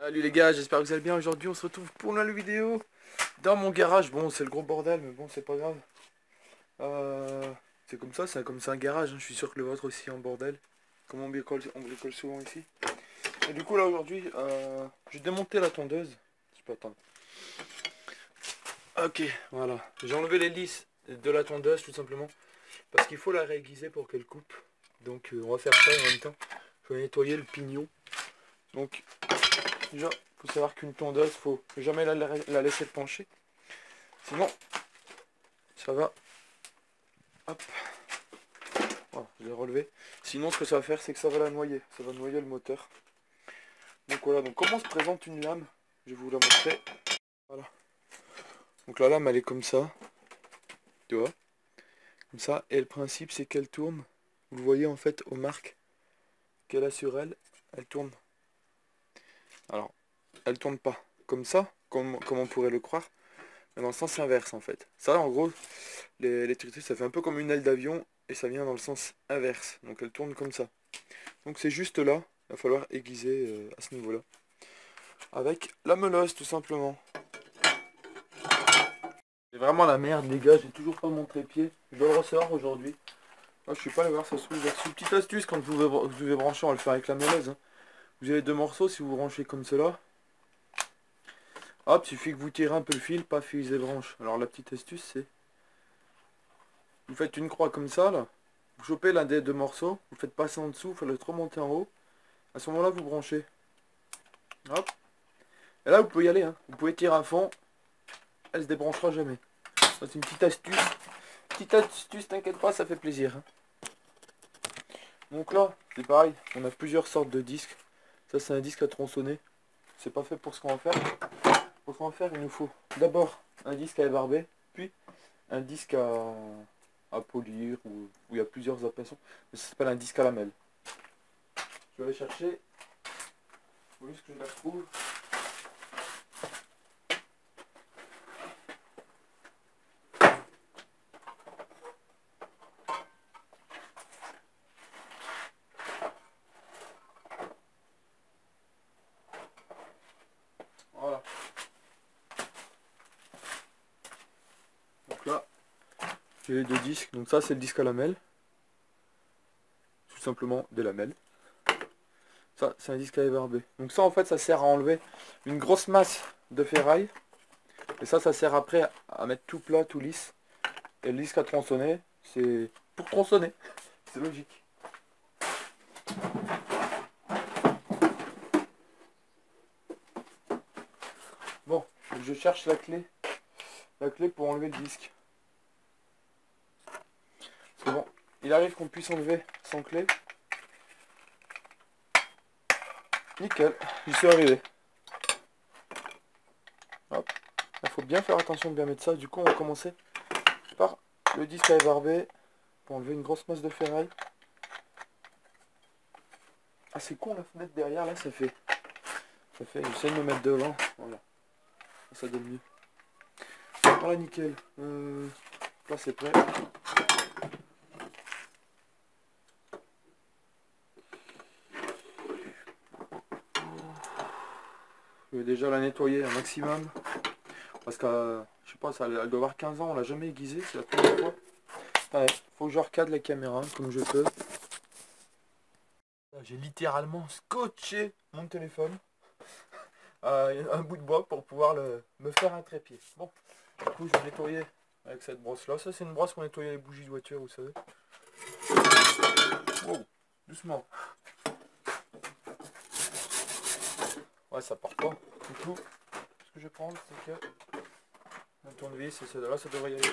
Salut les gars, j'espère que vous allez bien. Aujourd'hui on se retrouve pour une nouvelle vidéo dans mon garage. Bon, c'est le gros bordel, mais bon, c'est pas grave. C'est comme ça, c'est comme c'est un garage, hein. Je suis sûr que le vôtre aussi est en bordel. Comme on bricole souvent ici. Et du coup là aujourd'hui, j'ai démonté la tondeuse. Je peux attendre. Ok, voilà. J'ai enlevé les lisses de la tondeuse tout simplement. Parce qu'il faut la réaiguiser pour qu'elle coupe. Donc on va faire ça en même temps. Je vais nettoyer le pignon. Donc déjà, faut savoir qu'une tondeuse, faut jamais la laisser pencher. Sinon, ça va. Hop. Voilà, je l'ai relevé. Sinon, ce que ça va faire, c'est que ça va la noyer. Ça va noyer le moteur. Donc voilà, donc comment se présente une lame? Je vais vous la montrer. Voilà. Donc la lame, elle est comme ça. Tu vois? Comme ça. Et le principe, c'est qu'elle tourne. Vous le voyez en fait aux marques qu'elle a sur elle. Elle tourne. Alors, elle tourne pas comme ça, comme on pourrait le croire. Mais dans le sens inverse en fait. Ça, en gros, l'électricité, ça fait un peu comme une aile d'avion. Et ça vient dans le sens inverse. Donc elle tourne comme ça. Donc c'est juste là. Il va falloir aiguiser à ce niveau-là. Avec la meuleuse tout simplement. C'est vraiment la merde les gars, j'ai toujours pas mon trépied. Je dois le recevoir aujourd'hui. Moi je suis pas allé voir ça se trouve là-dessus. Petite astuce quand vous devez brancher, on va le faire avec la meuleuse. Hein. Vous avez deux morceaux, si vous branchez comme cela. Hop, suffit que vous tirez un peu le fil, paf, ils débranchent. Alors la petite astuce c'est. Vous faites une croix comme ça là. Vous chopez l'un des deux morceaux, vous faites passer en dessous, vous faites le remonter en haut. À ce moment-là vous branchez. Hop. Et là vous pouvez y aller, hein. Vous pouvez tirer à fond. Elle se débranchera jamais. Ça c'est une petite astuce. Petite astuce, t'inquiète pas, ça fait plaisir. Hein. Donc là, c'est pareil, on a plusieurs sortes de disques. Ça c'est un disque à tronçonner. C'est pas fait pour ce qu'on va faire. Pour ce qu'on va faire, il nous faut d'abord un disque à ébarber, puis un disque à polir, où il y a plusieurs appellations. Mais ça s'appelle un disque à lamelle. Je vais aller chercher. Il faut juste que je la trouve. Voilà. Donc là, j'ai les deux disques. Donc ça c'est le disque à lamelle. Tout simplement des lamelles. Ça, c'est un disque à ébarber. Donc ça, en fait, ça sert à enlever une grosse masse de ferraille. Et ça sert après à mettre tout plat, tout lisse. Et le disque à tronçonner, c'est pour tronçonner. C'est logique. Bon, je cherche la clé. La clé pour enlever le disque. C'est bon. Il arrive qu'on puisse enlever sans clé. Nickel, j'y suis arrivé. Hop. Il faut bien faire attention de bien mettre ça. Du coup, on va commencer par le disque à ébarber pour enlever une grosse masse de ferraille. Ah, c'est con la fenêtre derrière là, ça fait. J'essaie de me mettre devant. Voilà. Ça donne mieux. Voilà, nickel. Là, c'est prêt. Je vais déjà la nettoyer un maximum. Parce que, je sais pas, elle doit avoir 15 ans, on l'a jamais aiguisée, c'est la première fois. Ouais, faut que je recadre la caméra comme je peux. J'ai littéralement scotché mon téléphone à un bout de bois pour pouvoir me faire un trépied. Bon, du coup je vais nettoyer avec cette brosse là. Ça c'est une brosse pour nettoyer les bougies de voiture, vous savez. Wow, doucement. Ouais, ça part pas. Du coup, ce que je vais prendre, c'est que un tournevis, et là ça devrait y aller.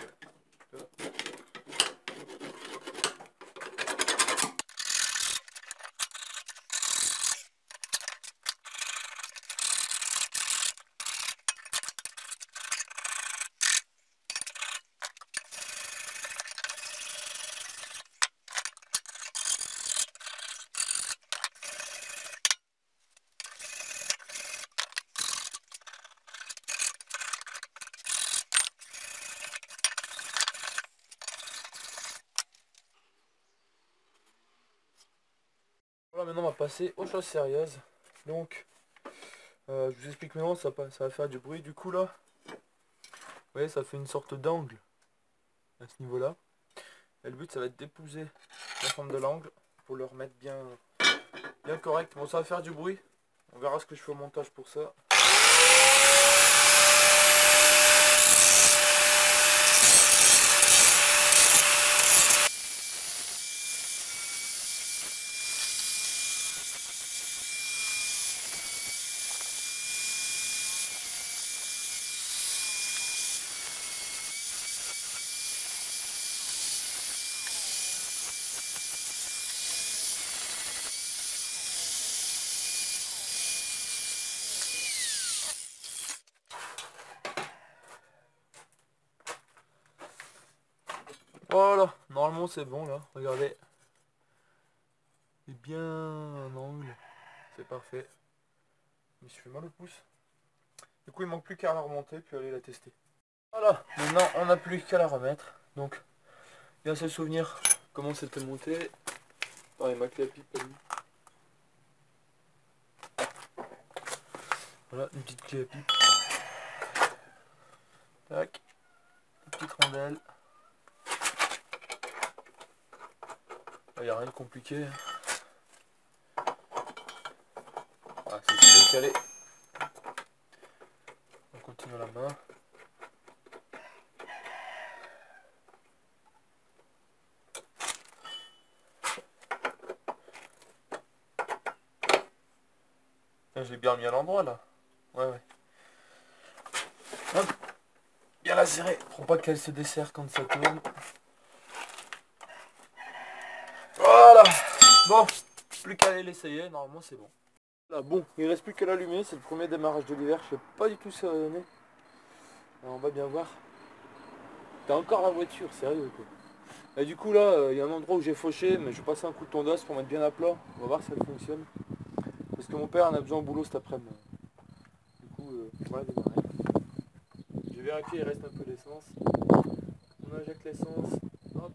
Voilà, maintenant on va passer aux choses sérieuses. Donc, Je vous explique maintenant, ça va faire du bruit. Du coup là, vous voyez, ça fait une sorte d'angle à ce niveau-là. Et le but, ça va être d'épouser la forme de l'angle pour le remettre bien correct. Bon, ça va faire du bruit. On verra ce que je fais au montage pour ça. Voilà, normalement c'est bon là, regardez. C'est bien un angle, c'est parfait. Je me suis fait mal au pouce. Du coup il manque plus qu'à la remonter puis aller la tester. Voilà, maintenant on n'a plus qu'à la remettre. Donc, bien se souvenir comment c'était monté. Ah, et ma clé à pipe, pas mis. Voilà, une petite clé à pipe. Tac, une petite rondelle. Il n'y a rien de compliqué. Voilà, c'est décalé. On continue à la main. J'ai bien mis à l'endroit là. Ouais. Hop. Bien la serrer pour pas qu'elle se desserre quand ça tourne. Voilà. Bon, plus qu'à aller l'essayer, normalement c'est bon. Là, bon, il reste plus qu'à l'allumer, c'est le premier démarrage de l'hiver, je sais pas du tout ça va donner. Alors, on va bien voir. T'as encore la voiture, sérieux quoi. Et du coup là, il y a un endroit où j'ai fauché, mais je vais passer un coup de tondeuse pour mettre bien à plat. On va voir si ça fonctionne. Parce que mon père en a besoin au boulot cet après-midi. Du coup, on va démarrer. Je vais vérifier, il reste un peu d'essence. On injecte l'essence, hop,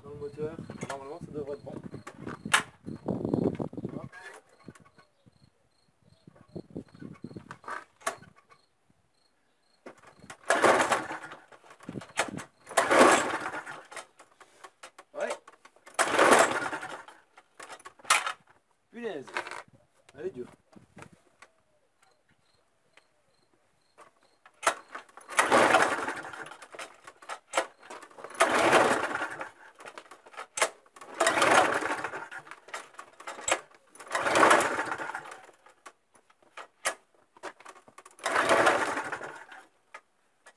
dans le moteur. Normalement ça devrait être bon. Ouais. Punaise. Elle est dure.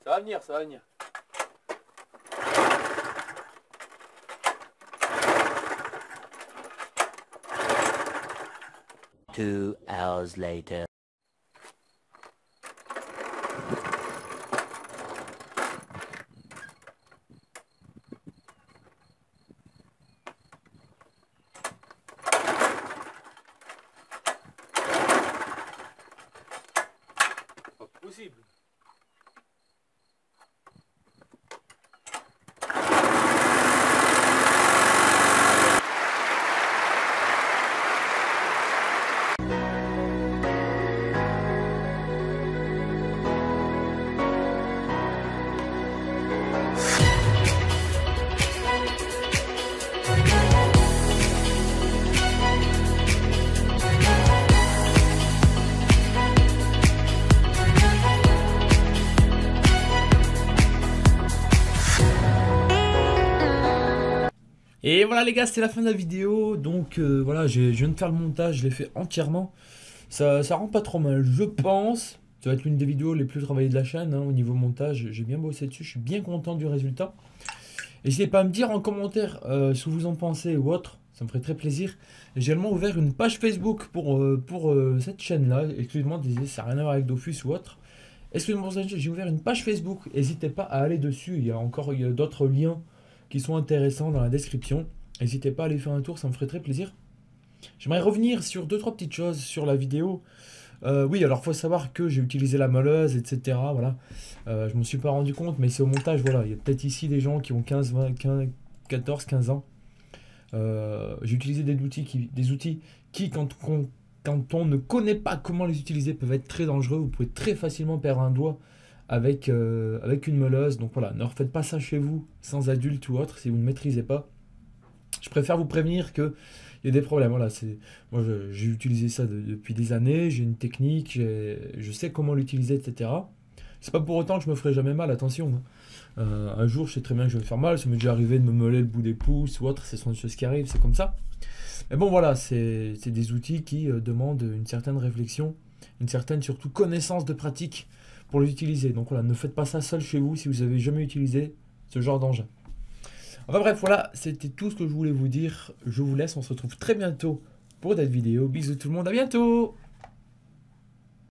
Ça va venir, ça va venir. Two hours later. Pas possible. Et voilà les gars, c'était la fin de la vidéo. Donc voilà, je viens de faire le montage, je l'ai fait entièrement. Ça rend pas trop mal, je pense. Ça va être l'une des vidéos les plus travaillées de la chaîne, hein, au niveau montage. J'ai bien bossé dessus, je suis bien content du résultat. N'hésitez pas à me dire en commentaire ce que vous en pensez ou autre, ça me ferait très plaisir. J'ai également ouvert une page Facebook pour cette chaîne-là. Excusez-moi, ça n'a rien à voir avec Dofus ou autre. Excusez-moi, j'ai ouvert une page Facebook, n'hésitez pas à aller dessus. Il y a d'autres liens qui sont intéressants dans la description. N'hésitez pas à aller faire un tour, ça me ferait très plaisir. J'aimerais revenir sur 2-3 petites choses sur la vidéo. Oui, alors il faut savoir que j'ai utilisé la meuleuse, etc. Voilà. Je m'en suis pas rendu compte, mais c'est au montage. Voilà, il y a peut-être ici des gens qui ont 14, 15 ans. J'ai utilisé des outils qui, quand quand on ne connaît pas comment les utiliser, peuvent être très dangereux. Vous pouvez très facilement perdre un doigt avec une meuleuse. Donc voilà, ne refaites pas ça chez vous, sans adulte ou autre, si vous ne maîtrisez pas. Je préfère vous prévenir qu'il y a des problèmes. Voilà, moi j'ai utilisé ça depuis des années, j'ai une technique, je sais comment l'utiliser, etc. C'est pas pour autant que je me ferai jamais mal, attention. Un jour, je sais très bien que je vais me faire mal, ça m'est déjà arrivé de me meuler le bout des pouces ou autre, ce sont des choses qui arrivent, c'est comme ça. Mais bon, voilà, c'est des outils qui demandent une certaine réflexion, une certaine surtout connaissance de pratique pour les utiliser. Donc voilà, ne faites pas ça seul chez vous si vous n'avez jamais utilisé ce genre d'engin. Enfin bref, voilà, c'était tout ce que je voulais vous dire. Je vous laisse, on se retrouve très bientôt pour d'autres vidéos. Bisous tout le monde, à bientôt!